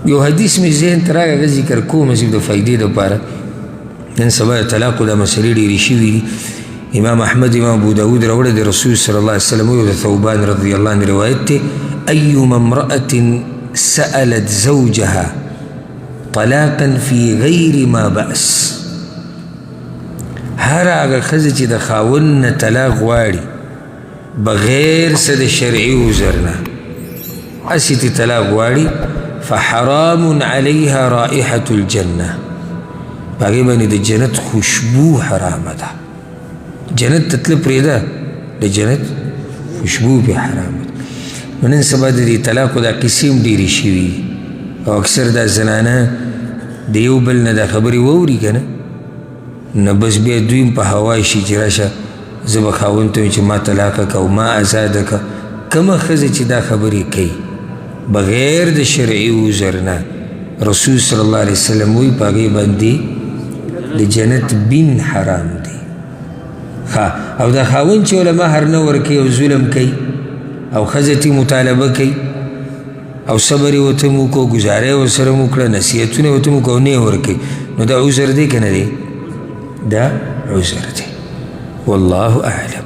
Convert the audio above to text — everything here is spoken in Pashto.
یو حدیث مې ذهن ته راغی، هغه ذکر کوم چې د فایدې دپاره. نن سبا د طلاقو دا مسلې ډېرې شوي دي. امام احمد، امام ابو داود راوړی د رسول صلی الله علیه وسلم ویو د ثوبان رضی الله عنه روایت دی، ایما امرأة سألت زوجها طلاقا في غیر ما بأس. هر هغه ښځه چې د خاوند نه طلاق غواړي بغیر څه د شرعي عذر نه، هسې تې طلاق غواړي، فحرام علیها رائحة الجنة، په هغې باندې د جنت خوشبو حرامه ده. جنت ته تله پرېږده، د جنت خوشبو پې حرامه ده. نو نن سبا د دې طلاقو دا قصې هم ډېرې شوي دي، او اکثر دا زنانه د یو بل نه دا خبرې واوري که نه، نه بس بیا دوی هم په هوا شي چې راشه زه به خاوند ته ویم چې ما طلاقه که او ما ازاده که. کومه ښځه چې دا خبرې کوي بغیر د شرعي عذر نه، رسول صلی الله علیه وسلم وایي په هغې باندې د جنت بین حرام دی. او دا خاوند چې ورله مهر نه ورکوي او ظلم کوي او ښځه تې مطالبه کوي او صبر یې ورته م وکړو، ګزاره یې ورسره م وکړه، نصیحتونه یې ورته م وکړو او نه یې ورکوي، نو دا عذر دی که نه دی؟ دا عذر دی. والله اعلم.